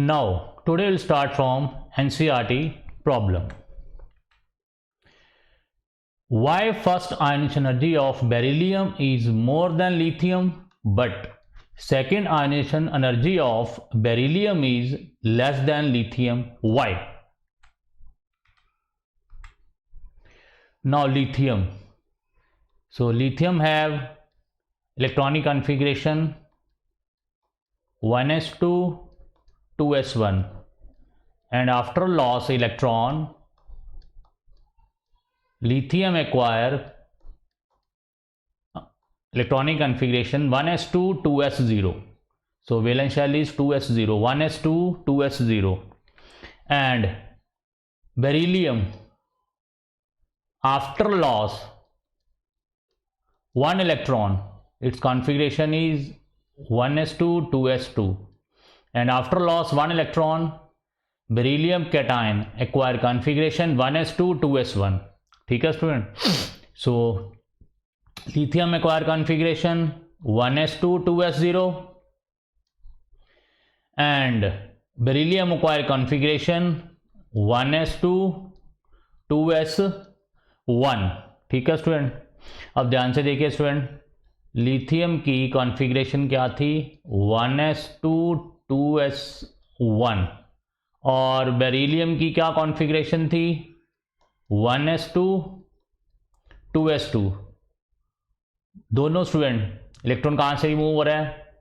Now, today we'll start from NCERT problem. Why first ionization energy of beryllium is more than lithium, but second ionization energy of beryllium is less than lithium? Why? Now lithium. So lithium have electronic configuration 1s2 2s1, and after loss electron lithium acquire electronic configuration 1s2 2s0. So valence shell is 2s0, 1s2 2s0, and beryllium after loss one electron, its configuration is 1s2 2s2, and after loss one electron beryllium cation acquire configuration 1s2 2s1. ठीक है student. So lithium acquire configuration 1s2 2s0 and beryllium acquire configuration 1s2 2s1. ठीक है student. अब ध्यान से देखिए student, lithium की configuration क्या थी 1s2 2s1 और बेरिलियम की क्या कॉन्फ़िगरेशन थी 1s2 2s2. दोनों स्टूडेंट इलेक्ट्रॉन कहाँ से रिमूव हो रहा है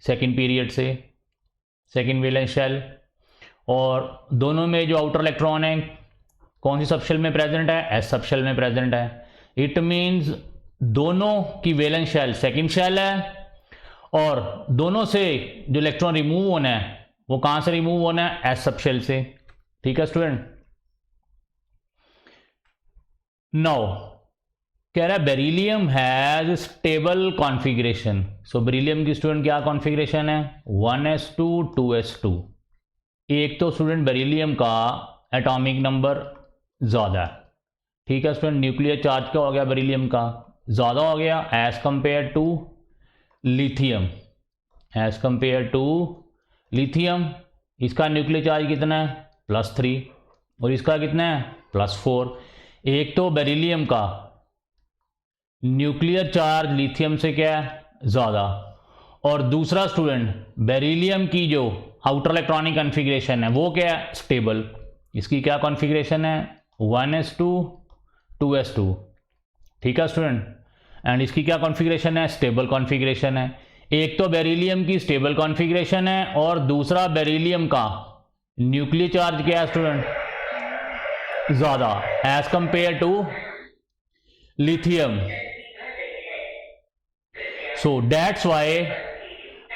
सेकेंड पीरियड से, सेकेंड वैलेंस शेल, और दोनों में जो आउटर इलेक्ट्रॉन है कौन सी सबशेल में प्रेजेंट है, एस सबशेल में प्रेजेंट है. इट मीन्स दोनों की वैलेंस शेल सेकेंड शेल है और दोनों से जो इलेक्ट्रॉन रिमूव होना है वो कहाँ से रिमूव होना है, एस सबशेल से. ठीक है स्टूडेंट. नाउ कह रहा है beryllium has stable configuration. So beryllium की स्टूडेंट क्या कॉन्फ़िगरेशन है 1s2 2s2. एक तो स्टूडेंट बेरिलियम का एटॉमिक नंबर ज़्यादा है. ठीक है स्टूडेंट. न्यूक्लियर चार्ज क्या हो गया बेरिलियम का ज़्यादा हो गया as compare to lithium. As compare to lithium इसका न्यूक्लियर चार्ज कितना है +3 और इसका कितना है +4. एक तो बेरिलियम का न्यूक्लियर चार्ज लिथियम से क्या है ज़्यादा, और दूसरा स्टूडेंट बेरिलियम की जो आउटर इलेक्ट्रॉनिक कॉन्फ़िगरेशन है वो क्या है स्टेबल. इसकी क्या कॉन्फ़िगरेशन है 1s2 2s2. ठीक है स्टूडेंट. एंड इसकी क्या कॉन्फ़िगरेशन है स्टेबल कॉन्फ़िगरेशन है. एक तो बेरिलियम की स्टेबल कॉन्फ़िगरेशन है और दूसरा बेरिलियम का न्यूक्लियर चार्ज क्या है स्टूडेंट ज़्यादा as compare to lithium. So that's why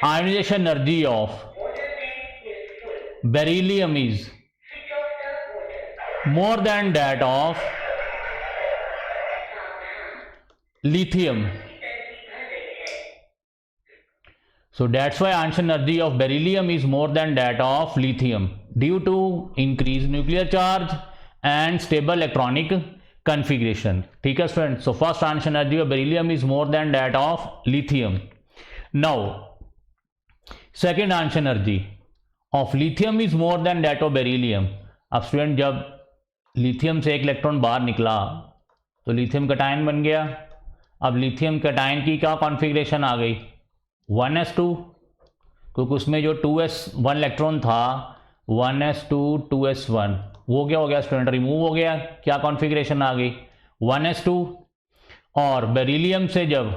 ionization energy of beryllium is more than that of lithium. So that's why ionization energy of beryllium is more than that of lithium due to increased nuclear charge and stable electronic configuration. ठीक है student. So first ionization energy of beryllium is more than that of lithium. Now second ionization energy of lithium is more than that of beryllium. अब student जब lithium से एक electron बाहर निकला तो lithium cation बन गया. अब लिथियम कैटायन की क्या कॉन्फ़िगरेशन आ गई 1s2, क्योंकि उसमें जो 2s1 इलेक्ट्रॉन था 1s2 2s1 वो क्या हो गया स्टूडेंट रिमूव हो गया. क्या कॉन्फ़िगरेशन आ गई 1s2. और बेरिलियम से जब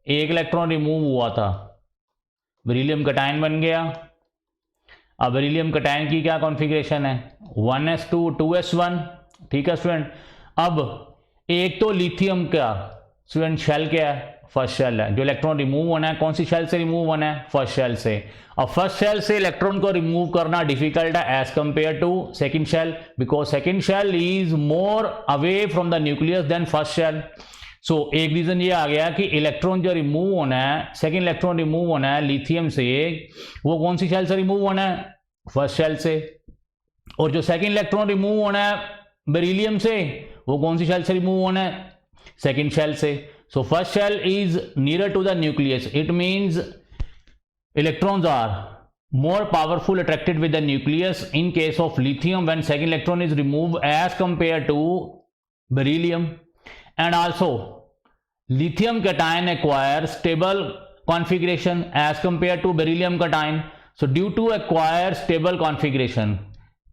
एक इलेक्ट्रॉन रिमूव हुआ था बेरिलियम कैटायन बन गया. अब बेरिलियम कैटायन की क्या कॉन्फ़िगरेशन है 1s2 2s1. ठीक है स्टूडेंट. अब एक तो लिथियम का स्टूडेंट शेल क्या है फर्स्ट शेल है. जो इलेक्ट्रॉन रिमूव होना है कौन सी शेल से रिमूव होना है फर्स्ट शेल से. अब फर्स्ट शेल से इलेक्ट्रॉन को रिमूव करना डिफिकल्ट है as compare to second shell, because second shell is more away from the nucleus than first shell. So एक रीजन ये आ गया कि इलेक्ट्रॉन जो रिमूव होना है सेकंड इलेक्ट्रॉन रिमूव होना है लिथियम से वो कौन सी शेल से रिमूव होना है फर्स्ट शेल से, और जो सेकंड इलेक्ट्रॉन रिमूव होना है बेरिलियम से वो कौन सी शेल से रिमूव होना है सेकंड शेल से. So first shell is nearer to the nucleus. It means electrons are more powerful attracted with the nucleus in case of lithium when second electron is removed as compared to beryllium. And also lithium cation acquire stable configuration as compared to beryllium cation. So due to acquire stable configuration,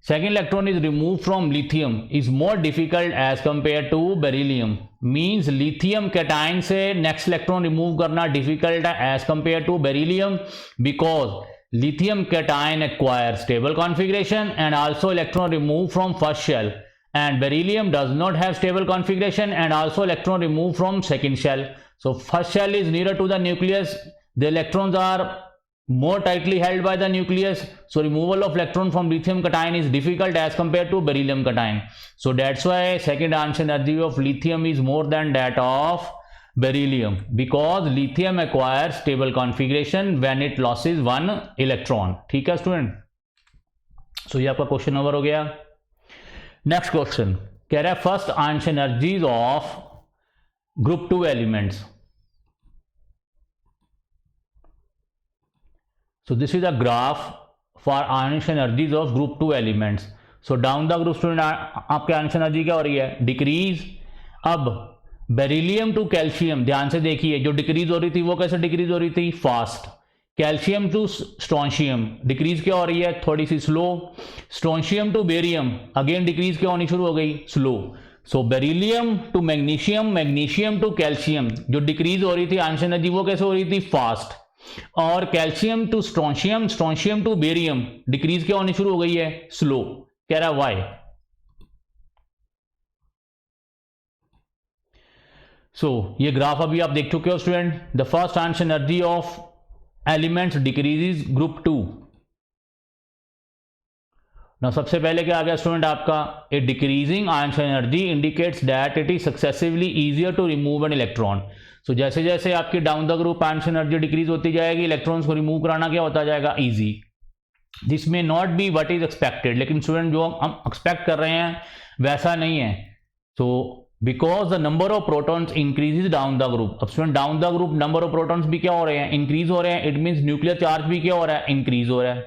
second electron is removed from lithium is more difficult as compared to beryllium. Means lithium cation से next electron remove करना difficult है as compared to beryllium, because lithium cation acquire stable configuration and also electron removed from first shell, and beryllium does not have stable configuration and also electron removed from second shell. So first shell is nearer to the nucleus, the electrons are more tightly held by the nucleus, so removal of electron from lithium cation is difficult as compared to beryllium cation. So that's why second answer energy of lithium is more than that of beryllium, because lithium acquires stable configuration when it loses one electron. ठीक है student, सो ये आपका question number हो गया. Next question कह रहा है first answer energies of group 2 elements. So this is a graph for ionic energies of group 2 elements. So down the group student आपके आंसर एनर्जी क्या हो रही है? डिक्रीज. अब बेरिलियम टू कैल्शियम ध्यान से देखिए, जो डिक्रीज हो रही थी वो कैसे डिक्रीज हो रही थी? Fast. Calcium to strontium decrease क्या हो रही है? थोड़ी सी slow. Strontium to barium again decrease क्या होनी शुरू हो गई? Slow. So beryllium to magnesium, magnesium to calcium जो डिक्रीज हो रही थी आंसर एनर्जी वो कैसे हो रही थी? फास्ट. और calcium to strontium, strontium to barium decrease क्या होनी शुरू हो गई है? स्लो. कह रहा है वाई. सो ये ग्राफ अभी आप देख चुके हो student. The first answer energy of elements decreases group 2. ना सबसे पहले क्या आ गया स्टूडेंट आपका? A decreasing answer energy indicates that it is successively easier to remove an electron. So जैसे जैसे आपकी down the group answer energy decrease होती जाएगी, इलेक्ट्रॉन्स को रिमूव कराना क्या होता जाएगा? Easy. This may not be what is expected, लेकिन स्टूडेंट जो हम एक्सपेक्ट कर रहे हैं वैसा नहीं है. So because the number of protons increases down the group. अब student down the group number of protons भी क्या हो रहे हैं? इंक्रीज हो रहे हैं. इट मीन्स न्यूक्लियर चार्ज भी क्या हो रहा है? इंक्रीज हो रहा है.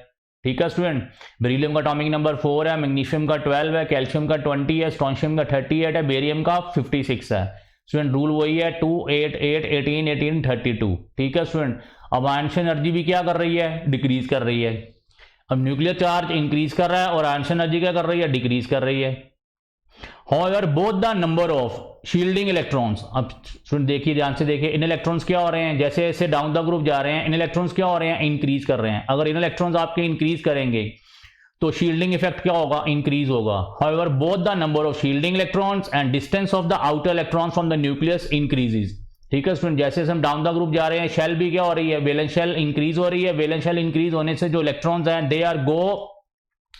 ठीक है स्टूडेंट. बेरिलियम का एटॉमिक नंबर 4 है, मैग्नीशियम का 12 है, कैल्शियम का 20 है, स्ट्रोंशियम का 38 है, बेरियम का 56 है. स्टूडेंट रूल वही है 2 8 8 18 18 32. ठीक है स्टूडेंट. अब आंसर एनर्जी भी क्या कर रही है? डिक्रीज कर रही है. अब न्यूक्लियर चार्ज इंक्रीज कर रहा है और आंसर एनर्जी क्या कर रही है? डिक्रीज कर रही है. However, both the number of shielding electrons, अब स्टूडेंट देखिए ध्यान से देखिए, इन इलेक्ट्रॉन्स क्या हो रहे हैं? जैसे जैसे डाउन द ग्रुप जा रहे हैं इन इलेक्ट्रॉन्स क्या हो रहे हैं? इंक्रीज कर रहे हैं. अगर इन इलेक्ट्रॉन्स आपके इंक्रीज करेंगे तो शील्डिंग इफेक्ट क्या होगा? इंक्रीज होगा. However, both the number of shielding electrons and distance of the outer electrons from the nucleus increases. ठीक है स्टूडेंट. जैसे हम डाउन द ग्रुप जा रहे हैं शेल भी क्या हो रही है? वैलेंस शेल इंक्रीज हो रही है. वैलेंस शेल इंक्रीज होने से जो इलेक्ट्रॉन्स हैं they are go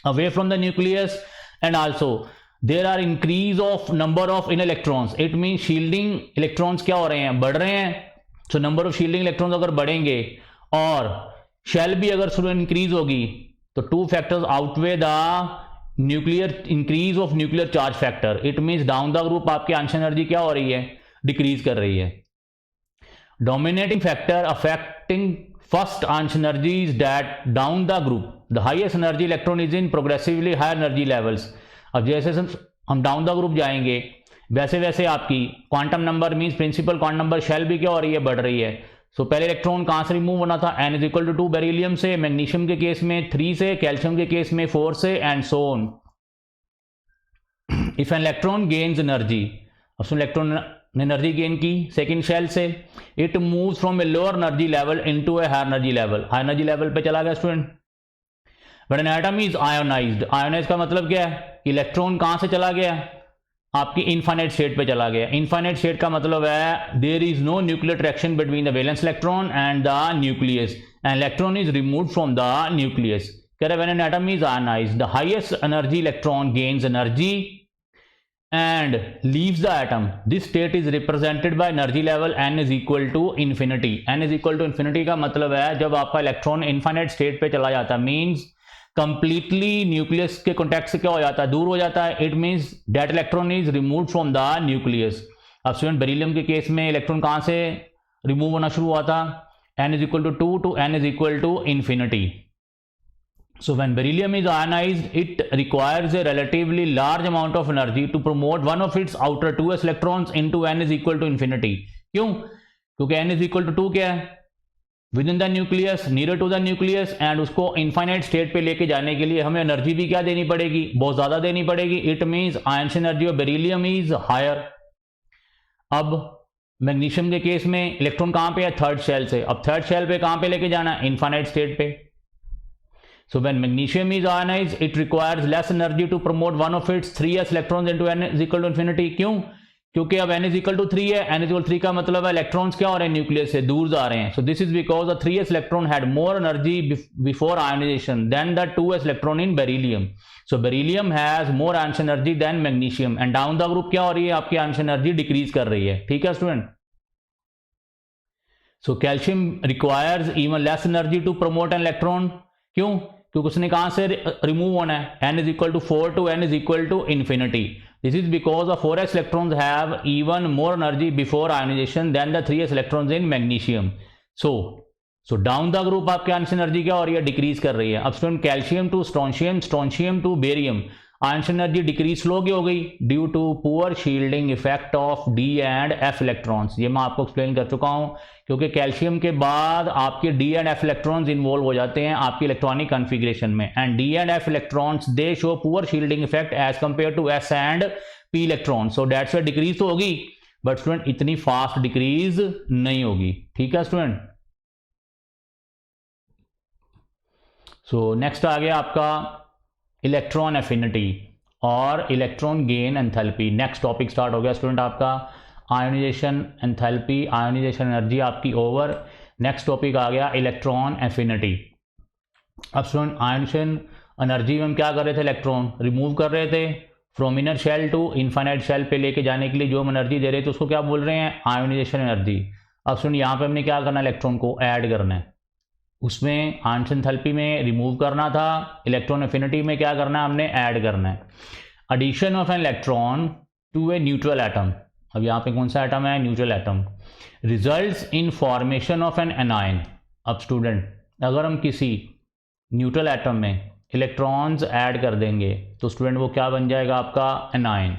away from the nucleus, and also there are increase of number of in electrons. It mean shielding electrons क्या हो रहे हैं? बढ़ रहे हैं. So number of shielding electrons अगर बढ़ेंगे और शेल भी अगर स्टूडेंट इंक्रीज होगी तो two factors outweigh the nuclear increase of nuclear charge factor. It means down the group आपकी आंसर एनर्जी क्या हो रही है? डिक्रीज कर रही है. Dominating factor affecting first answer energy is that down the group the highest energy electron is in progressively higher energy levels. अब जैसे हम डाउन द ग्रुप जाएंगे वैसे वैसे आपकी quantum number means principal quantum number shell भी क्या हो रही है? बढ़ रही है. सो पहले इलेक्ट्रॉन कहां से रिमूव होना था? n is equal to 2 beryllium से, मैग्नीशियम के केस में 3 से, कैल्शियम के केस में 4 से, and so on. If an electron gains energy, अब सुन इलेक्ट्रॉन ने एनर्जी गेन की सेकंड शेल से, it moves from a lower energy level into a higher energy level. Higher energy level पे चला गया student. But an atom is ionised. Ionise का मतलब क्या है? इलेक्ट्रॉन कहां से चला गया? आपकी इनफाइनाइट स्टेट पे चला गया. इनफाइनाइट स्टेट का मतलब है there is no nuclear attraction between the valence electron and the nucleus, and electron is removed from the nucleus. कह रहे when an atom is ionised the highest energy electron gains energy and leaves the atom. This state is represented by energy level n is equal to infinity. n is equal to infinity का मतलब है जब आपका electron infinite state पे चला जाता है, means completely nucleus के कॉन्टेक्ट से क्या हो जाता है? दूर हो जाता है. It means that electron is removed from the nucleus. अब स्टूडेंट बेरिलियम के केस में इलेक्ट्रॉन कहां से रिमूव होना शुरू हुआ था? n is equal to 2 to n is equal to infinity. So when beryllium is ionized, it requires a relatively large amount of energy to promote one of its outer 2s electrons into n is equal to infinity. क्यों? क्योंकि n is equal to 2 क्या है? Within the nucleus, near to the nucleus, and उसको infinite state पे लेके जाने के लिए हमें एनर्जी भी क्या देनी पड़ेगी? बहुत ज़्यादा देनी पड़ेगी. It means ions energy of beryllium is higher. अब मैग्नीशियम के केस में इलेक्ट्रॉन कहाँ पे है? थर्ड शेल से. अब थर्ड शेल पे कहाँ पे लेके जाना है? इनफाइनाइट स्टेट पे. So when magnesium is ionized, it requires less energy to promote one of its 3s electrons into n is equal to infinity. क्यों? क्योंकि अब n is equal to 3 है. n is equal to 3 का मतलब है electrons क्या हो रहे हैं? न्यूक्लियस से दूर जा रहे हैं. So this is because the 3s electron had more energy before ionization than the 2s electron in beryllium. So beryllium has more Einstein energy than magnesium, and down the group क्या हो रही है? आपकी Einstein energy डिक्रीज कर रही है. ठीक है student. So calcium requires even less energy to promote an electron. क्यों? क्योंकि उसने कहां से रिमूव होना है? n is equal to 4 to n is equal to infinity. This is because the 4s electrons have even more energy before ionization than the 3s electrons in magnesium. So down the group आपके answer energy क्या हो रही है? Decrease कर रही है. अब student calcium to strontium, strontium to barium, answer energy decrease slow की हो गई due to poor shielding effect of d and f electrons. ये मैं आपको एक्सप्लेन कर चुका हूं. क्योंकि कैल्शियम के बाद आपके d and f electrons involve हो जाते हैं आपकी इलेक्ट्रॉनिक कॉन्फ़िगरेशन में, and d and f electrons they show poor shielding effect as compare to s and p electron. So that's why decrease तो होगी, बट स्टूडेंट इतनी फास्ट डिक्रीज नहीं होगी. ठीक है स्टूडेंट. सो नेक्स्ट आ गया आपका इलेक्ट्रॉन एफिनिटी और electron gain enthalpy. Next topic start हो गया स्टूडेंट आपका आयोनाइजेशन एंथैल्पी, आयोनाइजेशन एनर्जी आपकी ओवर. नेक्स्ट टॉपिक आ गया इलेक्ट्रॉन एफिनिटी. अब स्टूडेंट आयोनाइजेशन एनर्जी में हम क्या कर रहे थे? इलेक्ट्रॉन रिमूव कर रहे थे from inner shell to infinite shell पे लेके जाने के लिए जो हम एनर्जी दे रहे थे उसको क्या बोल रहे हैं? Ionisation energy. अब स्टूडेंट यहाँ पे हमने क्या करना है? इलेक्ट्रॉन को ऐड करना है. उसमें आयोनाइजेशन एंथैल्पी में रिमूव करना था, इलेक्ट्रॉन एफिनिटी में क्या करना है? हमने ऐड करना है. Addition of an electron to a neutral atom. अब यहाँ पे कौन सा एटम है? Neutral atom. Results in formation of an anion. अब स्टूडेंट अगर हम किसी न्यूट्रल एटम में इलेक्ट्रॉन्स ऐड कर देंगे तो स्टूडेंट वो क्या बन जाएगा? आपका anion.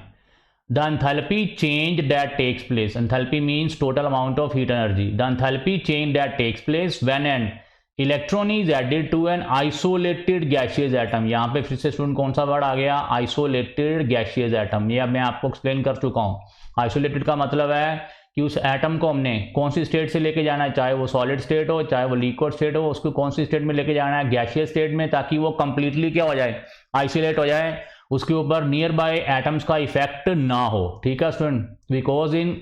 The enthalpy change that takes place. Enthalpy means total amount of heat energy. The enthalpy change that takes place when an electron is added to an isolated gaseous atom. यहाँ पे फिर से student कौन सा word आ गया? Isolated gaseous atom. ये अब मैं आपको एक्सप्लेन कर चुका हूँ. आइसोलेटेड का मतलब है कि उस एटम को हमने कौन सी स्टेट से लेके जाना है, चाहे वो सॉलिड स्टेट हो चाहे वो लिक्विड स्टेट हो, उसको कौन सी स्टेट में लेके जाना है? गैसियस स्टेट में, ताकि वो कंप्लीटली क्या हो जाए? आइसोलेट हो जाए, उसके ऊपर नियर बाय एटम्स का इफेक्ट ना हो. ठीक है student. Because in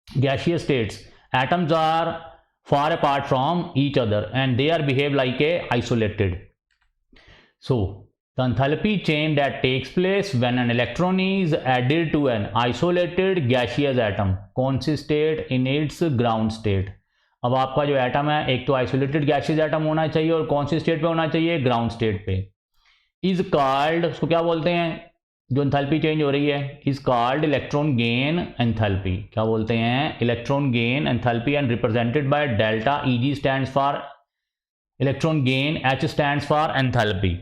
gaseous states atoms are far apart from each other and they are behave like a isolated. So the enthalpy change that takes place when an electron is added to an isolated gaseous atom. कौन सी state? in its ground state. अब आपका जो atom है एक तो isolated gaseous atom होना चाहिए और कौन सी स्टेट पे होना चाहिए? ग्राउंड स्टेट पे. इज कॉल्ड, उसको क्या बोलते हैं जो एंथैल्पी चेंज हो रही है? Is called electron gain enthalpy. क्या बोलते हैं? Electron gain enthalpy, and represented by delta. EG stands for electron gain, H stands for enthalpy.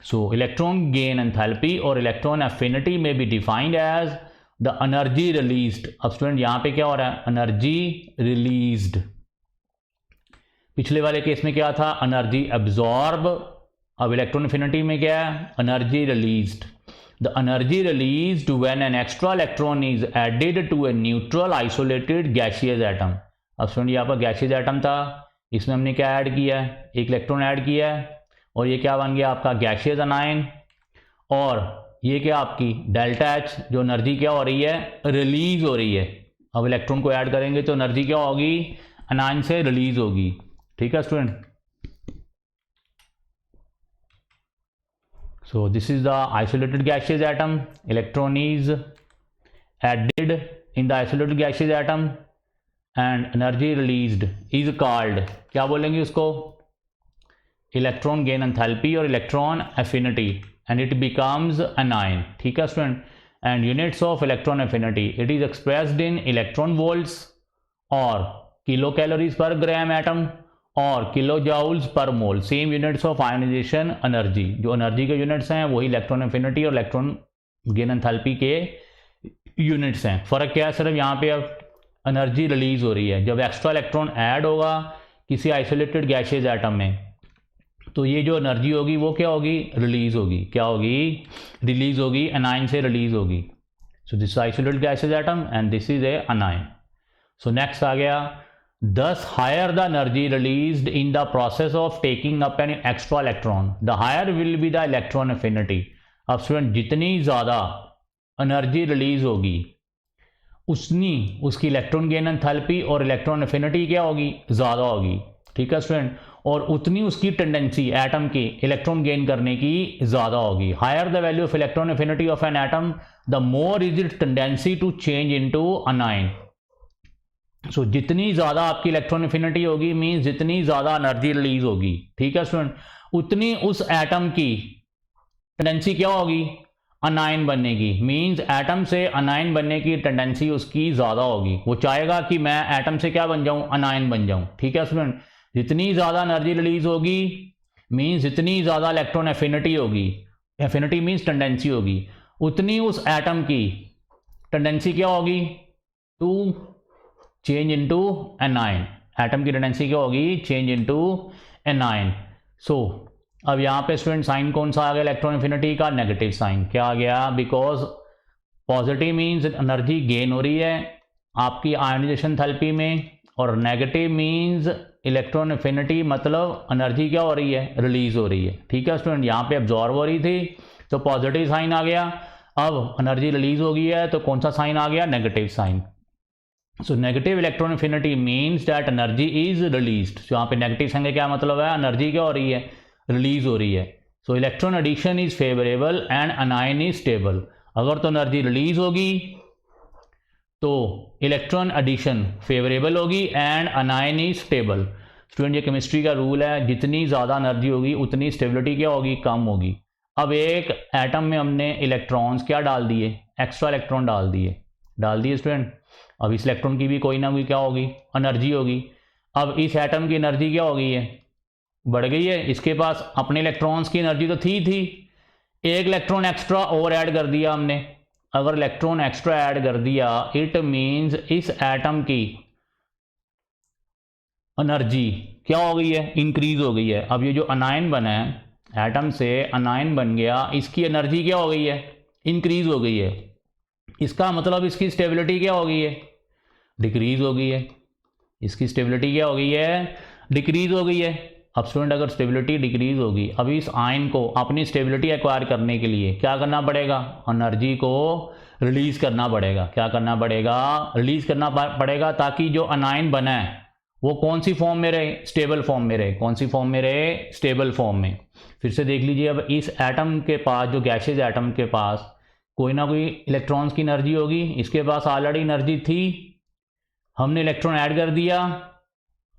So electron gain enthalpy और इलेक्ट्रॉन एफिनिटी में be defined as the energy released. अब student यहाँ पे क्या हो रहा है? Energy released. पिछले वाले केस में क्या था? Energy absorb. अब इलेक्ट्रॉन एफिनिटी में क्या है? Energy released. The energy released when an extra electron is added to a neutral isolated gaseous atom. अब सुनिए यहाँ पर गैसियस एटम था, इसमें हमने क्या ऐड किया है? एक इलेक्ट्रॉन ऐड किया है और ये क्या बन गया? आपका गैसियस एनायन. और ये क्या आपकी डेल्टा एच जो एनर्जी क्या हो रही है? रिलीज हो रही है. अब इलेक्ट्रॉन को ऐड करेंगे तो एनर्जी क्या होगी? एनायन से रिलीज होगी. ठीक है student. So this is the isolated gaseous atom. Electron is added in the isolated gaseous atom and energy released is called, क्या बोलेंगे उसको? इलेक्ट्रॉन गेन एंथैल्पी और electron affinity, and it becomes anion. ठीक है student. and units of electron affinity, it is expressed in electron volts or kilocalories per gram atom और kilo joules per mole, same units of ionisation energy, जो energy के units हैं वही electron affinity और electron gain enthalpy के units हैं। फ़र्क क्या है, सिर्फ यहाँ पे अब एनर्जी रिलीज हो रही है। जब एक्स्ट्रा इलेक्ट्रॉन ऐड होगा किसी आइसोलेटेड गैशियस एटम में, तो ये जो एनर्जी होगी वो क्या होगी, रिलीज होगी। क्या होगी, रिलीज होगी, एनाइन से रिलीज होगी। So this isolated gaseous atom and this is a anion. So next आ गया, thus higher the energy released in the process of taking up an extra electron, the higher will be the electron affinity। अब student जितनी ज़्यादा energy release होगी उतनी उसकी electron gain enthalpy और electron affinity क्या होगी, ज़्यादा होगी। ठीक है स्टूडेंट, और उतनी उसकी टेंडेंसी एटम की इलेक्ट्रॉन गेन करने की ज़्यादा होगी। Higher the value of electron affinity of an atom the more is it tendency to change into anion. So जितनी ज़्यादा आपकी इलेक्ट्रॉन एफिनिटी होगी मीन्स जितनी ज़्यादा एनर्जी रिलीज होगी, ठीक है स्टूडेंट, उतनी उस एटम की टेंडेंसी क्या होगी, अनाइन बनने की। मीन्स एटम से अनाइन बनने की टेंडेंसी उसकी ज़्यादा होगी। वो चाहेगा कि मैं एटम से क्या बन जाऊं, अनाइन बन जाऊं। ठीक है स्टूडेंट, जितनी ज़्यादा एनर्जी रिलीज होगी मीन्स जितनी ज़्यादा इलेक्ट्रॉन एफिनिटी होगी, एफिनिटी मीन्स टेंडेंसी होगी, उतनी उस एटम की टेंडेंसी क्या होगी, to change into anion. Atom की टेंडेंसी क्या होगी, चेंज इनटू एनाइन। सो अब यहाँ पे स्टूडेंट साइन कौन सा आ गया इलेक्ट्रॉन एफिनिटी का, नेगेटिव साइन। क्या आ गया, because positive means energy gain हो रही है आपकी आयोनाइजेशन एंथैल्पी में, और नेगेटिव मीन्स इलेक्ट्रॉन एफिनिटी मतलब एनर्जी क्या हो रही है, रिलीज हो रही है। ठीक है स्टूडेंट, यहाँ पे अब्जॉर्व हो रही थी तो पॉजिटिव साइन आ गया, अब एनर्जी रिलीज हो गई है तो कौन सा साइन आ गया, negative sign. So negative electron affinity means that energy is released. यहाँ पे नेगेटिव साइन का क्या मतलब है, एनर्जी क्या हो रही है, रिलीज हो रही है। So electron addition is favourable and anion is stable. अगर तो एनर्जी रिलीज होगी तो इलेक्ट्रॉन एडिशन फेवरेबल होगी and anion is stable. Student ये केमिस्ट्री का रूल है, जितनी ज़्यादा एनर्जी होगी उतनी स्टेबिलिटी क्या होगी, कम होगी। अब एक एटम में हमने इलेक्ट्रॉन्स क्या डाल दिए, एक्स्ट्रा इलेक्ट्रॉन डाल दिए स्टूडेंट। अब इस इलेक्ट्रॉन की भी कोई ना कोई क्या होगी, एनर्जी होगी। अब इस एटम की एनर्जी क्या हो गई है, बढ़ गई है। इसके पास अपने इलेक्ट्रॉन्स की एनर्जी तो थी, एक इलेक्ट्रॉन एक्स्ट्रा और ऐड कर दिया हमने। अगर इलेक्ट्रॉन एक्स्ट्रा ऐड कर दिया इट मीन्स इस एटम की एनर्जी क्या हो गई है, इंक्रीज हो गई है। अब ये जो अनाइन बना है, एटम से अनाइन बन गया, इसकी एनर्जी क्या हो गई है, इंक्रीज हो गई है। इसका मतलब इसकी स्टेबिलिटी क्या हो गई है, डिक्रीज हो गई है। इसकी स्टेबिलिटी क्या हो गई है, डिक्रीज हो गई है। अब स्टूडेंट अगर स्टेबिलिटी डिक्रीज होगी, अभी इस आयन को अपनी स्टेबिलिटी एक्वायर करने के लिए क्या करना पड़ेगा, एनर्जी को रिलीज करना पड़ेगा। क्या करना पड़ेगा, रिलीज करना पड़ेगा, ताकि जो अनायन बना है वो कौन सी फॉर्म में रहे, स्टेबल फॉर्म में रहे। कौन सी फॉर्म में रहे, स्टेबल फॉर्म में। फिर से देख लीजिए, अब इस एटम के पास, जो गैशियस एटम के पास कोई ना कोई इलेक्ट्रॉन्स की एनर्जी होगी। इसके पास ऑलरेडी एनर्जी थी, हमने इलेक्ट्रॉन ऐड कर दिया,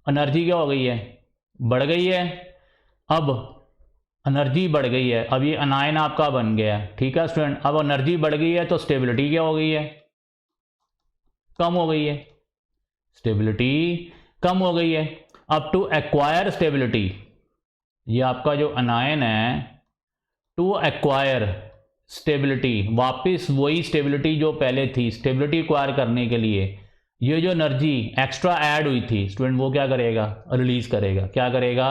एनर्जी क्या हो गई है, बढ़ गई है। अब एनर्जी बढ़ गई है, अब ये अनायन आपका बन गया है। ठीक है स्टूडेंट, अब एनर्जी बढ़ गई है तो स्टेबिलिटी क्या हो गई है, कम हो गई है। स्टेबिलिटी कम हो गई है। अब टू एक्वायर स्टेबिलिटी, ये आपका जो अनायन है, टू एक्वायर स्टेबिलिटी, वापस वही स्टेबिलिटी जो पहले थी, स्टेबिलिटी एक्वायर करने के लिए ये जो एनर्जी एक्स्ट्रा ऐड हुई थी स्टूडेंट, वो क्या करेगा, रिलीज करेगा। क्या करेगा,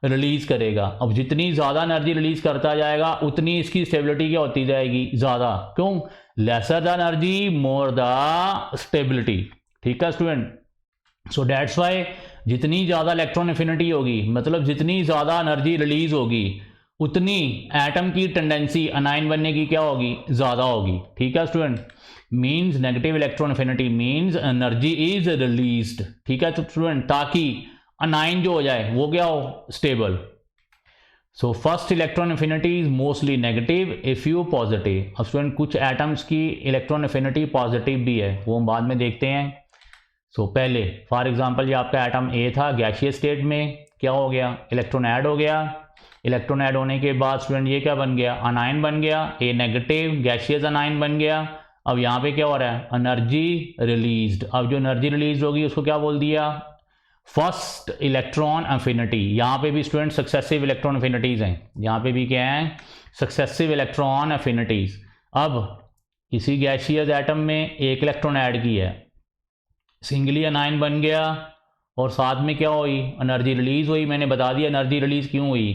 रिलीज करेगा। अब जितनी ज़्यादा एनर्जी रिलीज करता जाएगा उतनी इसकी स्टेबिलिटी क्या होती जाएगी, ज़्यादा। क्यों, lesser the energy more the stability. ठीक है स्टूडेंट, सो डेट्स वाई जितनी ज़्यादा इलेक्ट्रॉन एफिनिटी होगी, मतलब जितनी ज़्यादा एनर्जी रिलीज होगी, उतनी एटम की टेंडेंसी अनायन बनने की क्या होगी, ज़्यादा होगी। ठीक है student, means negative electron affinity means energy is released. ठीक है स्टूडेंट, ताकि अनायन जो हो जाए वो क्या हो, stable. So first electron affinity is mostly negative, a few positive. अब स्टूडेंट कुछ एटम्स की इलेक्ट्रॉन एफिनिटी पॉजिटिव भी है, वो हम बाद में देखते हैं। सो पहले फॉर एग्जांपल ये आपका एटम ए था, गैसियस स्टेट में क्या हो गया, इलेक्ट्रॉन ऐड हो गया। इलेक्ट्रॉन ऐड होने के बाद स्टूडेंट ये क्या बन गया, अनायन बन गया, ए नेगेटिव गैसियस अनायन बन गया। अब यहाँ पे क्या हो रहा है, एनर्जी रिलीज्ड। अब जो एनर्जी रिलीज होगी उसको क्या बोल दिया, फर्स्ट इलेक्ट्रॉन अफिनिटी, यहाँ पे भी स्टूडेंट सक्सेसिव इलेक्ट्रॉन अफिनिटीज़ हैं, यहाँ पे भी क्या है, सक्सेसिव इलेक्ट्रॉन अफिनिटीज़। अब किसी गैसियस एटम में एक इलेक्ट्रॉन ऐड की है, सिंगली अनायन बन गया और साथ में क्या हुई, एनर्जी रिलीज हुई। मैंने बता दिया एनर्जी रिलीज क्यों हुई।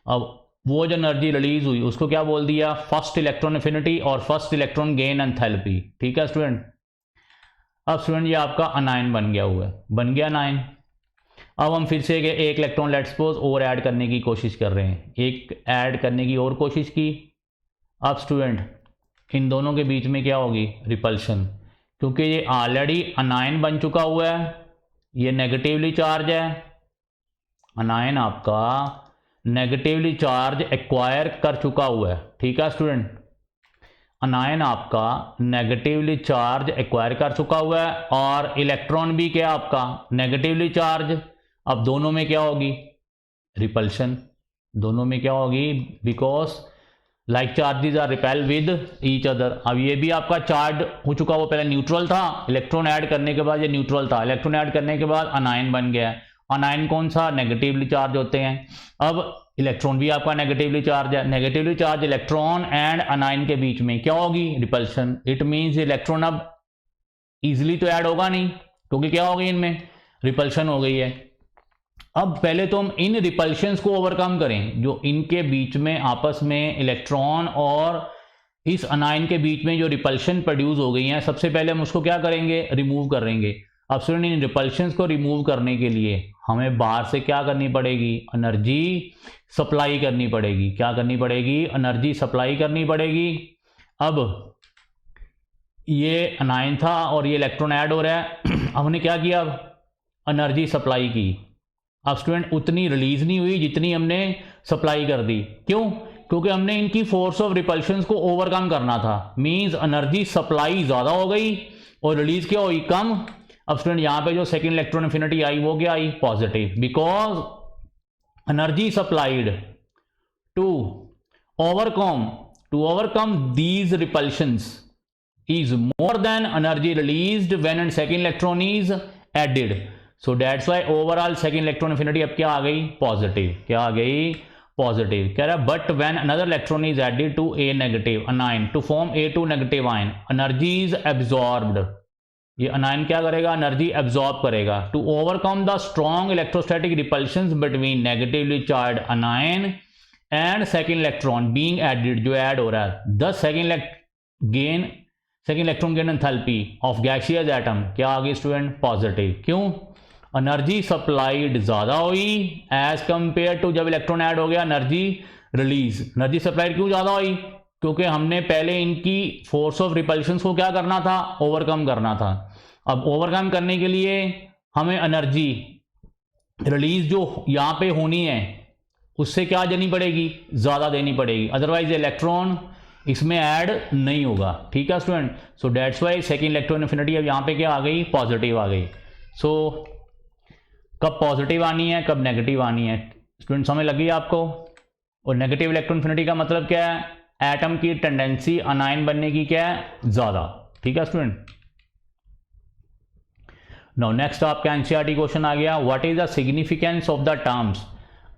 अब वो जो एनर्जी रिलीज हुई उसको क्या बोल दिया, फर्स्ट इलेक्ट्रॉन अफिनिटी और फर्स्ट इलेक्ट्रॉन गेन एंथैल्पी। ठीक है स्टूडेंट। अब स्टूडेंट ये आपका अनायन बन गया हुआ है, बन गया अनायन। अब हम फिर से एक इलेक्ट्रॉन लेट्स सपोज और ऐड करने की कोशिश कर रहे हैं, एक ऐड करने की और कोशिश की। अब स्टूडेंट इन दोनों के बीच में क्या होगी, रिपल्शन, क्योंकि ये ऑलरेडी अनायन बन चुका हुआ है, ये नेगेटिवली चार्ज है, अनायन आपका नेगेटिवली चार्ज एक्वायर कर चुका हुआ है। ठीक है स्टूडेंट, अनायन आपका नेगेटिवली चार्ज एक्वायर कर चुका हुआ है और इलेक्ट्रॉन भी क्या आपका नेगेटिवली चार्ज। अब दोनों में क्या होगी, रिपल्शन, दोनों में क्या होगी, because like charges are repel with each other. अब ये भी आपका चार्ज हो चुका, वो पहले न्यूट्रल था, इलेक्ट्रॉन ऐड करने के बाद ये न्यूट्रल था, इलेक्ट्रॉन ऐड करने के बाद अनायन बन गया। अनायन कौन सा, नेगेटिवली चार्ज होते हैं। अब इलेक्ट्रॉन भी आपका नेगेटिवली चार्ज है, नेगेटिवली चार्ज इलेक्ट्रॉन एंड अनायन के बीच में क्या होगी, रिपल्शन। इट मीन्स इलेक्ट्रॉन अब इजीली तो ऐड होगा नहीं, क्योंकि क्या हो गई, इनमें रिपल्शन हो गई है। अब पहले तो हम इन रिपल्शंस को ओवरकम करें, जो इनके बीच में आपस में इलेक्ट्रॉन और इस अनायन के बीच में जो रिपल्शन प्रोड्यूस हो गई हैं, सबसे पहले हम उसको क्या करेंगे, रिमूव करेंगे। अब स्टूडेंट इन रिपल्शंस को रिमूव करने के लिए हमें बाहर से क्या करनी पड़ेगी, एनर्जी सप्लाई करनी पड़ेगी। क्या करनी पड़ेगी, एनर्जी सप्लाई करनी पड़ेगी। अब ये अनायन था और ये इलेक्ट्रॉन ऐड हो रहा है, हमने क्या किया, अब एनर्जी सप्लाई की। अब स्टूडेंट उतनी रिलीज नहीं हुई जितनी हमने सप्लाई कर दी। क्यों, क्योंकि हमने इनकी फोर्स ऑफ रिपल्शन को ओवरकम करना था। मींस एनर्जी सप्लाई ज़्यादा हो गई और रिलीज क्या हुई, कम। अब स्टूडेंट यहाँ पे जो सेकेंड इलेक्ट्रॉन अफिनिटी आई वो क्या आई, positive, because energy supplied to overcome these repulsions is more than energy released when and second electron is added. So that's why overall second electron affinity अब क्या आ गई, पॉजिटिव। क्या आ गई, पॉजिटिव। कह रहा है but when another electron is added to a negative anion to form A2 negative ion, energy is absorbed. ये अनायन क्या करेगा, एनर्जी एब्जॉर्ब करेगा to overcome the strong electrostatic repulsions between negatively charge anion and second electron being added, जो add हो रहा है। The second electron gain enthalpy of gaseous atom क्या आ गई स्टूडेंट, पॉजिटिव। क्यों, एनर्जी सप्लाइड ज़्यादा हुई एज कंपेयर टू जब इलेक्ट्रॉन ऐड हो गया एनर्जी रिलीज। एनर्जी सप्लाइड क्यों ज़्यादा हुई, क्योंकि हमने पहले इनकी फोर्स ऑफ रिपल्शन को क्या करना था, ओवरकम करना था। अब ओवरकम करने के लिए हमें एनर्जी रिलीज जो यहाँ पे होनी है उससे क्या देनी पड़ेगी, ज़्यादा देनी पड़ेगी, अदरवाइज इलेक्ट्रॉन इसमें ऐड नहीं होगा। ठीक है student, so that's Y second electron affinity अब यहाँ पे क्या आ गई, पॉजिटिव आ गई। सो कब पॉजिटिव आनी है, कब नेगेटिव आनी है, स्टूडेंट समझ लगी आपको। और नेगेटिव इलेक्ट्रॉन अफिनिटी का मतलब क्या है, एटम की टेंडेंसी अनायन बनने की क्या है, ज़्यादा। ठीक है स्टूडेंट। नाउ नेक्स्ट आपका एनसीईआरटी क्वेश्चन आ गया, what is the significance of the terms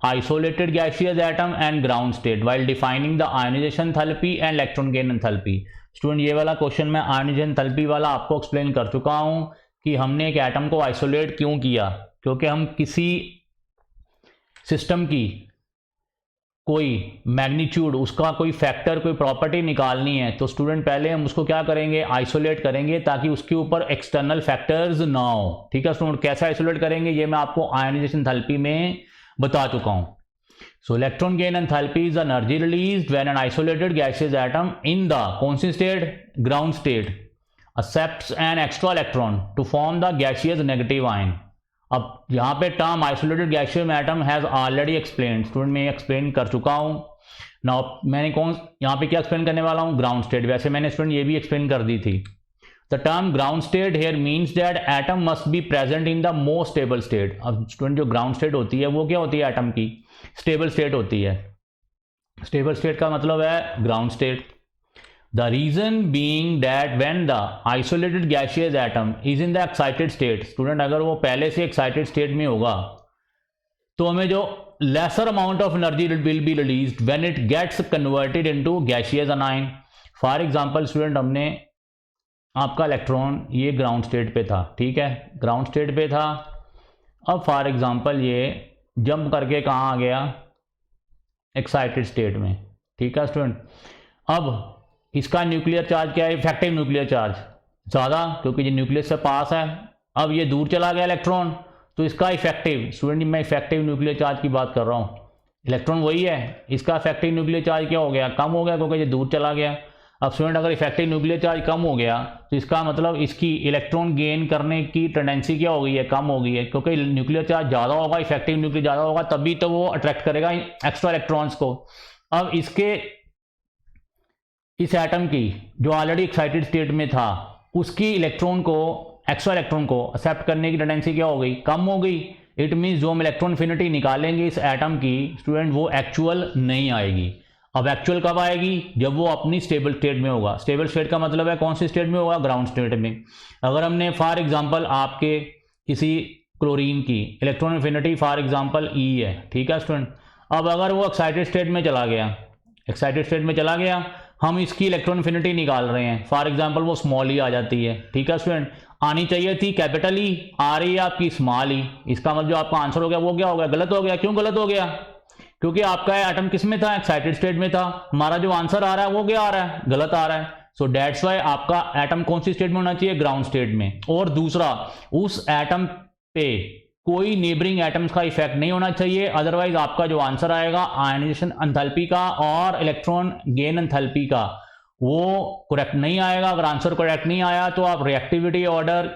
isolated gaseous atom and ground state while defining the ionization enthalpy and electron gain enthalpy। Student ये वाला क्वेश्चन मैं आयनाइजेशन एंथैल्पी वाला आपको explain कर चुका हूं कि हमने एक एटम को आइसोलेट क्यों किया, क्योंकि हम किसी सिस्टम की कोई मैग्नीट्यूड, उसका कोई फैक्टर, कोई प्रॉपर्टी निकालनी है तो स्टूडेंट पहले हम उसको क्या करेंगे, आइसोलेट करेंगे ताकि उसके ऊपर एक्सटर्नल फैक्टर्स ना हो। ठीक है स्टूडेंट, कैसे आइसोलेट करेंगे ये मैं आपको आयनाइजेशन एंथैल्पी में बता चुका हूं। So electron gain enthalpy is energy released when an isolated gaseous atom in the कौन सी state, ground state, accepts an extra electron to form the gaseous negative ion. अब यहाँ पे term isolated gaseous atom has already explain, student मैं explain कर चुका हूँ। Now मैंने कौन यहाँ पे क्या एक्सप्लेन करने वाला हूँ, ग्राउंड स्टेट। वैसे मैंने स्टूडेंट ये भी एक्सप्लेन कर दी थी। The term ground state here means that atom must be present in the most stable state। अब स्टूडेंट जो ग्राउंड स्टेट होती है वो क्या होती है, एटम की स्टेबल स्टेट होती है। स्टेबल स्टेट का मतलब है ground state. The reason being that when the isolated gaseous atom is in the excited state, student अगर वो पहले से एक्साइटेड स्टेट में होगा तो हमें जो lesser amount of energy will be released when it gets converted into gaseous anion. For example student, हमने आपका इलेक्ट्रॉन ये ग्राउंड स्टेट पे था, ठीक है, ग्राउंड स्टेट पे था। अब फॉर एग्जांपल ये जंप करके कहाँ आ गया, एक्साइटेड स्टेट में, ठीक है स्टूडेंट। अब इसका न्यूक्लियर चार्ज क्या है, इफेक्टिव न्यूक्लियर चार्ज ज़्यादा, क्योंकि ये न्यूक्लियस से पास है। अब ये दूर चला गया इलेक्ट्रॉन, तो इसका इफेक्टिव, स्टूडेंट मैं इफेक्टिव न्यूक्लियर चार्ज की बात कर रहा हूँ, इलेक्ट्रॉन वही है, इसका इफेक्टिव न्यूक्लियर चार्ज क्या हो गया, कम हो गया, क्योंकि ये दूर चला गया। अब स्टूडेंट अगर इफेक्टिव न्यूक्लियर चार्ज कम हो गया तो इसका मतलब इसकी इलेक्ट्रॉन गेन करने की टेंडेंसी क्या हो गई है, कम हो गई है, क्योंकि न्यूक्लियर चार्ज ज़्यादा होगा, इफेक्टिव न्यूक्लियर ज़्यादा होगा, तभी तो वो अट्रैक्ट करेगा एक्स्ट्रा इलेक्ट्रॉन्स को। अब इसके इस एटम की जो ऑलरेडी एक्साइटेड स्टेट में था उसकी इलेक्ट्रॉन को, एक्स्ट्रा इलेक्ट्रॉन को एक्सेप्ट करने की टेंडेंसी क्या हो गई, कम हो गई। इट मीन्स जो हम इलेक्ट्रॉन इन्फिनिटी निकालेंगे इस एटम की स्टूडेंट, वो एक्चुअल नहीं आएगी। अब एक्चुअल कब आएगी, जब वो अपनी स्टेबल स्टेट में होगा। स्टेबल स्टेट का मतलब है कौन सी स्टेट में होगा, ग्राउंड स्टेट में। अगर हमने फॉर एग्जांपल आपके किसी क्लोरीन की electron infinity for example E है, ठीक है स्टूडेंट। अब अगर वो एक्साइटेड स्टेट में चला गया, एक्साइटेड स्टेट में चला गया, हम इसकी इलेक्ट्रॉन इन्फिनिटी निकाल रहे हैं, फॉर एग्जांपल वो स्मॉल ई आ जाती है, ठीक है स्टूडेंट। आनी चाहिए थी कैपिटल ई, आ रही है आपकी स्मॉल ई, इसका मतलब जो आपका आंसर हो गया वो क्या हो गया, गलत हो गया। क्यों गलत हो गया, क्योंकि आपका एटम किस में था, एक्साइटेड स्टेट में था। हमारा जो आंसर आ रहा है वो क्या आ रहा है, गलत आ रहा है। सो दैट्स वाई आपका एटम कौन सी स्टेट में होना चाहिए, ग्राउंड स्टेट में। और दूसरा, उस एटम पे कोई नेबरिंग एटम्स का इफेक्ट नहीं होना चाहिए, अदरवाइज आपका जो आंसर आएगा आयनाइजेशन एंथैल्पी का और इलेक्ट्रॉन गेन एंथैल्पी का, वो करेक्ट नहीं आएगा। अगर आंसर करेक्ट नहीं आया तो आप reactivity order,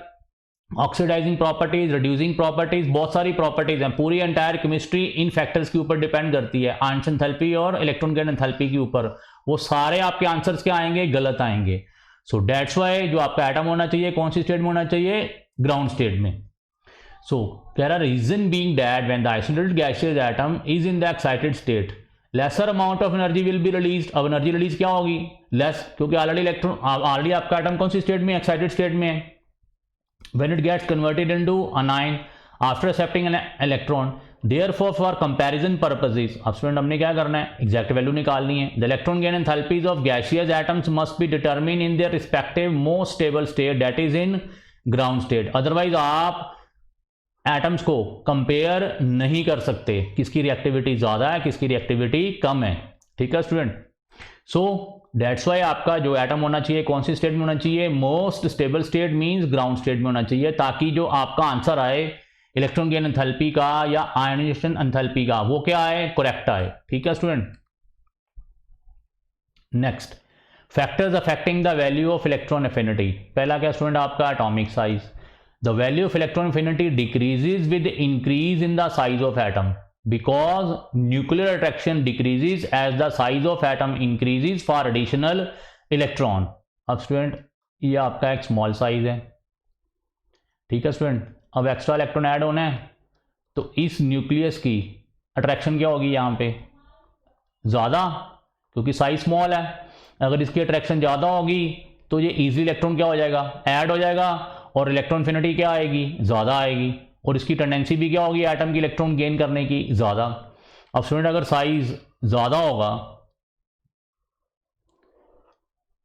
oxidising properties, reducing properties, बहुत सारी प्रॉपर्टीज हैं, पूरी एंटायर केमिस्ट्री इन फैक्टर्स के ऊपर डिपेंड करती है, आयनाइजेशन एंथैल्पी और इलेक्ट्रॉन गेन एंथैल्पी के ऊपर। वो सारे आपके आंसर्स क्या आएंगे, गलत आएंगे। सो दैट्स वाई जो आपका एटम होना चाहिए कौन सी स्टेट में होना चाहिए, ग्राउंड स्टेट में। सो कह रहा reason being that when the isolated gaseous atom is in the excited state lesser amount of energy will be released. अब एनर्जी रिलीज क्या होगी, लेस, क्योंकि ऑलरेडी आपका एटम कौन सी स्टेट में, एक्साइटेड स्टेट में है। when it gets converted into anion after accepting an electron, therefore for comparison purposes, अब स्टूडेंट हमने क्या करना है, एग्जैक्ट वैल्यू निकालनी है। the electron gain enthalpies of gaseous atoms must be determined in their respective most stable state, that is in ground state, otherwise आप atoms को compare नहीं कर सकते, किसकी रिएक्टिविटी ज़्यादा है किसकी रिएक्टिविटी कम है, ठीक है स्टूडेंट। सो दैट्स वाई आपका जो एटम होना चाहिए कौन सी स्टेट में होना चाहिए, most stable state means ground state में होना चाहिए, ताकि जो आपका आंसर आए इलेक्ट्रॉन गेन एंथैल्पी का या आयनाइजेशन एंथैल्पी का, वो क्या आए, करेक्ट आए, ठीक है student. Next, factors affecting the value of electron affinity. पहला क्या स्टूडेंट आपका, atomic size. The value of electron affinity decreases with increase in the size of atom because nuclear attraction decreases as the size of atom increases for additional electron। अब student ये आपका एक small size है, ठीक है student. अब extra electron add होना है तो इस न्यूक्लियस की अट्रैक्शन क्या होगी यहाँ पे, ज़्यादा, क्योंकि साइज स्मॉल है। अगर इसकी अट्रैक्शन ज़्यादा होगी तो ये इजी इलेक्ट्रॉन क्या हो जाएगा, ऐड हो जाएगा, और इलेक्ट्रॉन इन्फिनिटी क्या आएगी, ज़्यादा आएगी, और इसकी टेंडेंसी भी क्या होगी एटम की इलेक्ट्रॉन गेन करने की, ज़्यादा। अब स्टूडेंट अगर साइज ज़्यादा होगा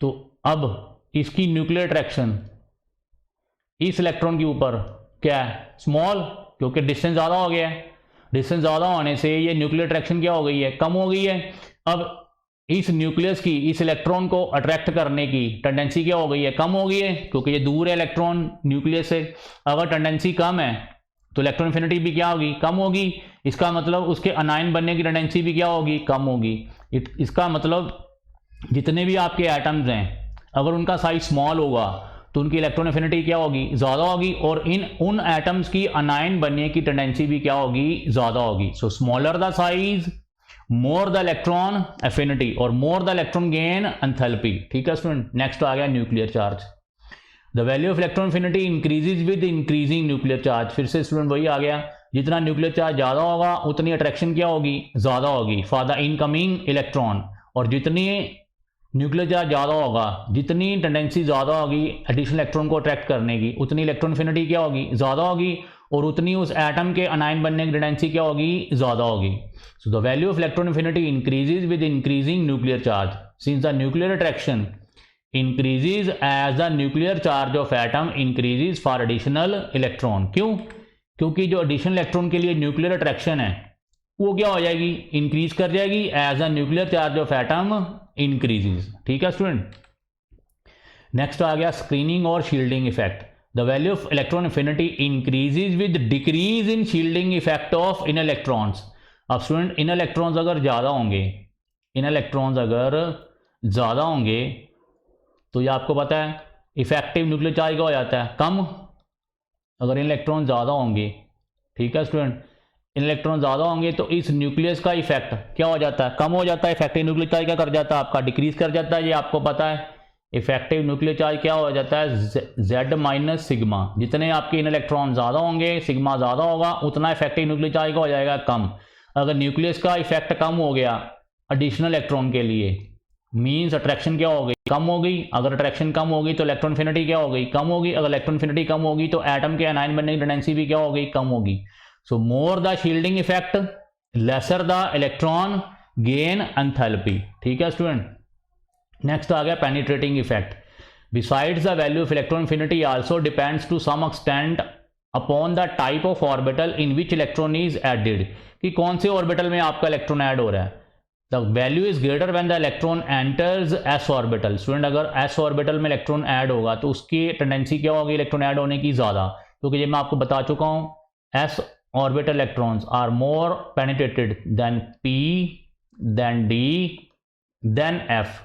तो अब इसकी न्यूक्लियर अट्रैक्शन इस इलेक्ट्रॉन के ऊपर क्या है, स्मॉल, क्योंकि डिस्टेंस ज़्यादा हो गया है। डिस्टेंस ज़्यादा होने से ये न्यूक्लियर अट्रैक्शन क्या हो गई है, कम हो गई है। अब इस न्यूक्लियस की इस इलेक्ट्रॉन को अट्रैक्ट करने की टेंडेंसी क्या हो गई है, कम हो गई है, क्योंकि ये दूर है इलेक्ट्रॉन न्यूक्लियस से। अगर टेंडेंसी कम है तो इलेक्ट्रॉन इन्फिनिटी भी क्या होगी, कम होगी। इसका मतलब उसके अनायन बनने की टेंडेंसी भी क्या होगी, कम होगी। इसका मतलब जितने भी आपके एटम्स हैं अगर उनका साइज स्मॉल होगा तो उनकी इलेक्ट्रॉन एफिनिटी क्या होगी, ज़्यादा होगी, और उन एटम्स की अनायन बनने की टेंडेंसी भी क्या होगी, ज़्यादा होगी। So smaller the size more the electron affinity और more the electron gain enthalpy, ठीक है स्टूडेंट। नेक्स्ट आ गया nuclear charge. The value of electron affinity increases with increasing nuclear charge. फिर से स्टूडेंट वही आ गया, जितना न्यूक्लियर चार्ज ज़्यादा होगा उतनी अट्रैक्शन क्या होगी, ज़्यादा होगी फॉर द इनकमिंग इलेक्ट्रॉन, और जितनी न्यूक्लियर चार्ज ज़्यादा होगा, जितनी टेंडेंसी ज़्यादा होगी एडिशनल इलेक्ट्रॉन को अट्रैक्ट करने की, उतनी इलेक्ट्रॉन एफिनिटी क्या होगी, ज़्यादा होगी, और उतनी उस एटम के अनायन बनने की टेंडेंसी क्या होगी, ज़्यादा होगी। So the value of electron affinity increases with increasing nuclear charge since the nuclear attraction increases as the nuclear charge of atom increases for additional electron. क्यों? क्योंकि जो एडिशनल इलेक्ट्रॉन के लिए न्यूक्लियर अट्रैक्शन है वो क्या हो जाएगी, इंक्रीज कर जाएगी as the nuclear charge of atom increases. ठीक है स्टूडेंट। नेक्स्ट आ गया स्क्रीनिंग और shielding effect. The value of electron affinity increases with decrease in shielding effect of in electrons. अब स्टूडेंट इन इलेक्ट्रॉन्स अगर ज़्यादा होंगे, इन इलेक्ट्रॉन्स अगर ज़्यादा होंगे तो ये आपको पता है इफेक्टिव न्यूक्लियर चार्ज क्या हो जाता है, कम। अगर इन इलेक्ट्रॉन ज़्यादा होंगे, ठीक है स्टूडेंट, इन इलेक्ट्रॉन ज़्यादा होंगे तो इस न्यूक्लियस का इफेक्ट क्या हो जाता है, कम हो जाता है। इफेक्टिव न्यूक्लियर चार्ज क्या कर जाता है आपका, डिक्रीज कर जाता है। ये आपको पता है इफेक्टिव न्यूक्लियर चार्ज क्या हो जाता है, Z माइनस सिग्मा। जितने आपके इन इलेक्ट्रॉन ज़्यादा होंगे, सिग्मा ज़्यादा होगा, उतना इफेक्टिव न्यूक्लियर चार्ज का हो जाएगा कम। अगर न्यूक्लियस का इफेक्ट कम हो गया एडिशनल इलेक्ट्रॉन के लिए, मीन्स अट्रैक्शन क्या हो गई, कम हो गई। अगर अट्रैक्शन कम होगी तो इलेक्ट्रॉन एफिनिटी क्या हो गई, कम होगी। अगर इलेक्ट्रॉन एफिनिटी कम होगी तो एटम के अनायन बनने की टेंडेंसी भी क्या हो गई, कम होगी। So more the shielding effect lesser the electron gain enthalpy. ठीक है स्टूडेंट। नेक्स्ट आ गया penetrating effect. Besides the value of electron affinity also depends to some extent upon the type of orbital in which electron is added, कि कौन से orbital में आपका electron add हो रहा है। The value is greater when the electron enters s orbital. Student अगर S orbital में इलेक्ट्रॉन ऐड होगा तो उसकी टेंडेंसी क्या होगी इलेक्ट्रॉन ऐड होने की ज़्यादा, क्योंकि ये मैं आपको बता चुका हूँ s orbital electrons are more penetrated than p than d than f.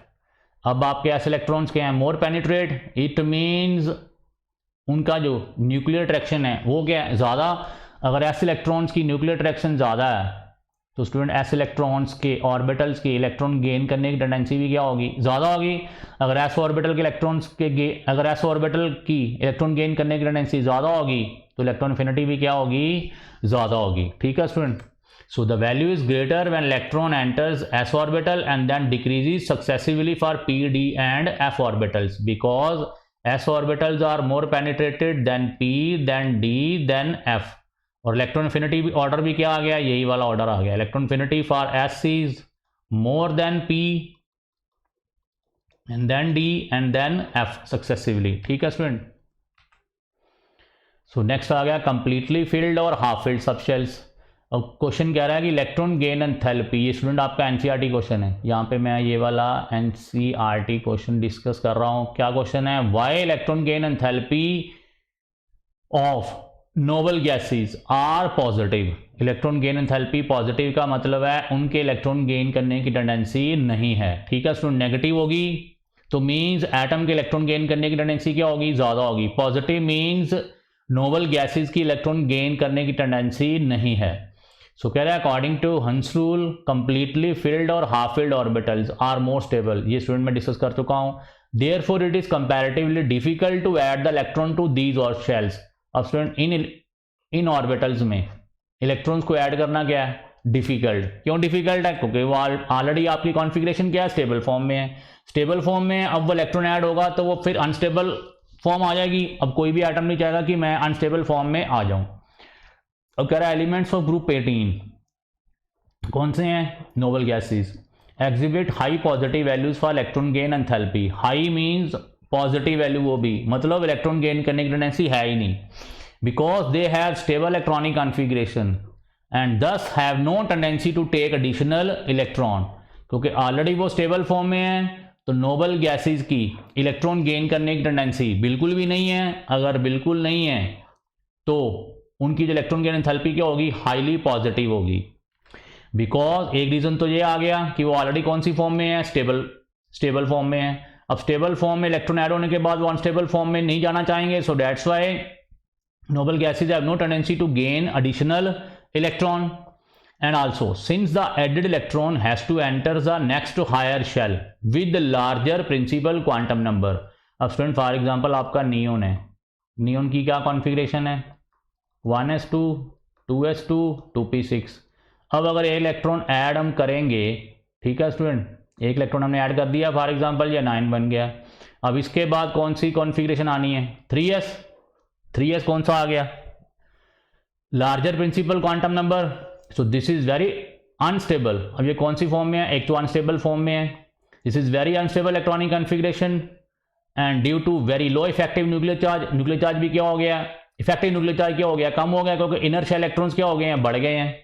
अब आपके एस इलेक्ट्रॉन्स के हैं मोर पेनिट्रेट, इट मीन्स उनका जो न्यूक्लियर अट्रैक्शन है वो क्या है, ज़्यादा। अगर एस इलेक्ट्रॉन्स की न्यूक्लियर अट्रैक्शन ज़्यादा है तो स्टूडेंट एस इलेक्ट्रॉन्स के ऑर्बिटल्स के इलेक्ट्रॉन गेन करने की टेंडेंसी भी क्या होगी, ज़्यादा होगी। अगर एस ऑर्बिटल के इलेक्ट्रॉन्स के अगर एस ऑर्बिटल की इलेक्ट्रॉन गेन करने की टेंडेंसी ज़्यादा होगी तो इलेक्ट्रॉन एफिनिटी भी क्या होगी, ज़्यादा होगी। ठीक है student. So the value is greater when electron enters s orbital and then decreases successively for p d and f orbitals because s orbitals are more penetrated than p than d than f. और electron affinity भी order भी क्या आ गया, यही वाला order आ गया। Electron affinity for s is more than p and then d and then f successively. ठीक है स्टूडेंट। सो नेक्स्ट आ गया कंप्लीटली फिल्ड और हाफ फिल्ड सबशेल्स। अब क्वेश्चन कह रहा है कि इलेक्ट्रॉन गेन एंथैल्पी, ये स्टूडेंट आपका एनसीईआरटी क्वेश्चन है। यहाँ पे मैं ये वाला एनसीईआरटी क्वेश्चन डिस्कस कर रहा हूँ। क्या क्वेश्चन है, why electron gain enthalpy of noble gases are positive. Electron gain enthalpy positive का मतलब है उनके इलेक्ट्रॉन गेन करने की टेंडेंसी नहीं है। ठीक है स्टूडेंट। नेगेटिव होगी तो मीन्स एटम के इलेक्ट्रॉन गेन करने की टेंडेंसी क्या होगी, ज़्यादा होगी। पॉजिटिव मीन्स नोबल गैसेस की इलेक्ट्रॉन गेन करने की टेंडेंसी नहीं है। सो कह रहा है according to Hund's rule completely filled और half filled orbitals are more stable. ये स्टूडेंट मैं डिस्कस कर चुका हूँ। Therefore it is comparatively difficult to add the electron to these outer shells. अब स्टूडेंट इन ऑर्बिटल्स में इलेक्ट्रॉन्स को ऐड करना क्या है, डिफिकल्ट। क्यों डिफिकल्ट है, क्योंकि वो ऑलरेडी आपकी कॉन्फ़िगरेशन क्या है, स्टेबल फॉर्म में है। स्टेबल फॉर्म में अब वो इलेक्ट्रॉन ऐड होगा तो वो फिर अनस्टेबल फॉर्म आ जाएगी। अब कोई भी एटम नहीं चाहेगा कि मैं अनस्टेबल फॉर्म में आ जाऊं। अब कह रहा है एलिमेंट्स ऑफ ग्रुप 18 कौन से हैं, noble gases exhibit high positive values for electron gain enthalpy. High means positive value, वो भी मतलब इलेक्ट्रॉन गेन करने की टेंडेंसी है ही नहीं, because they have stable electronic configuration and thus have no tendency to take additional electron. क्योंकि already वो स्टेबल फॉर्म में है तो नोबल गैसेस की इलेक्ट्रॉन गेन करने की टेंडेंसी बिल्कुल भी नहीं है। अगर बिल्कुल नहीं है तो उनकी जो इलेक्ट्रॉन गेन एंथैल्पी क्या होगी, हाईली पॉजिटिव होगी। बिकॉज एक रीजन तो ये आ गया कि वो ऑलरेडी कौन सी फॉर्म में है, स्टेबल फॉर्म में है। अब स्टेबल फॉर्म में इलेक्ट्रॉन ऐड होने के बाद वो अनस्टेबल फॉर्म में नहीं जाना चाहेंगे। So that's why noble gases have no tendency to gain additional electron, and also since the added electron has to enter the next higher shell with the larger principal quantum number। अब student for example आपका neon है, neon की क्या configuration है, 1s2 2s2 2p6। अब अगर ये electron add हम करेंगे, ठीक है स्टूडेंट, एक इलेक्ट्रॉन हमने ऐड कर दिया फॉर एग्जांपल, या 9 बन गया। अब इसके बाद कौन सी कॉन्फ़िगरेशन आनी है, 3s। 3s कौन सा आ गया, larger principal quantum number. So this is very unstable. अब ये कौन सी फॉर्म में है, एक तो अनस्टेबल फॉर्म में है, this is very unstable electronic configuration and due to very low effective nuclear charge. Nuclear charge भी क्या हो गया, इफेक्टिव न्यूक्लियर चार्ज क्या हो गया, कम हो गया, क्योंकि इनर्शियल इलेक्ट्रॉन्स क्या हो गए हैं, बढ़ गए हैं।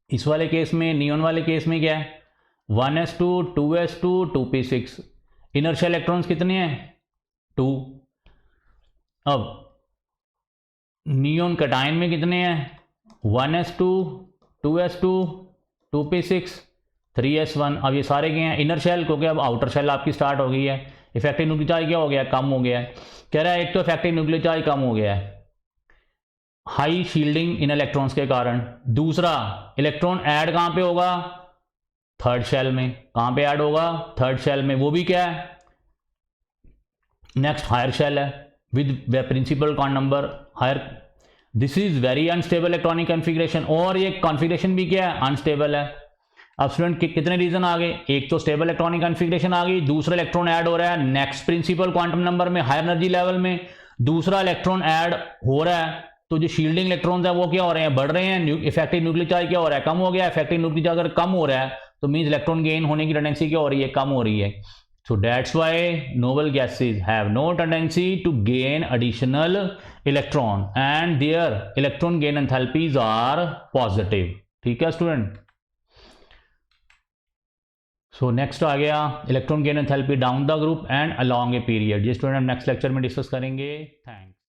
इस वाले केस में, नियॉन वाले केस में क्या है, 1s2 2s2 2p6। Inertial electrons कितने हैं, 2। अब नियॉन कटायन में कितने हैं, 1s2 2s2 2p6 3s1। अब ये सारे क्या हैं, इनर्शियल, क्योंकि अब आउटर शेल आपकी स्टार्ट हो गई है। इफेक्टिव न्यूक्लियर चार्ज क्या हो गया, कम हो गया है। कह रहा है एक तो इफेक्टिव न्यूक्लियर चार्ज कम हो गया है हाई शील्डिंग इन इलेक्ट्रॉन्स के कारण। दूसरा, इलेक्ट्रॉन ऐड कहाँ पे होगा, थर्ड शेल में। कहाँ पे ऐड होगा, थर्ड शेल में। वो भी क्या है, नेक्स्ट हायर शेल है with principal quantum number higher. This is very unstable electronic configuration, और ये कॉन्फ़िगरेशन भी क्या है, अनस्टेबल है। अब स्टूडेंट कितने रीजन आ गए, एक तो स्टेबल इलेक्ट्रॉनिक कॉन्फ़िगरेशन आ गई, दूसरा इलेक्ट्रॉन ऐड हो रहा है नेक्स्ट प्रिंसिपल क्वांटम नंबर में हायर एनर्जी लेवल में, दूसरा इलेक्ट्रॉन ऐड हो रहा है, तो जो शील्डिंग इलेक्ट्रॉन्स है वो क्या हो रहे हैं, बढ़ रहे हैं। इफेक्टिव न्यूक्लियर चार्ज क्या हो रहा है, कम हो गया। इफेक्टिव न्यूक्लियर चार्ज अगर कम हो रहा है तो मीन्स इलेक्ट्रॉन गेन होने की टेंडेंसी क्या हो रही है, कम हो रही है। So that's why noble gases have no tendency to gain additional electron and their electron gain enthalpies are positive। ठीक है स्टूडेंट। सो नेक्स्ट आ गया electron gain enthalpy down the group and along a period. ये student हम next lecture में discuss करेंगे। Thanks.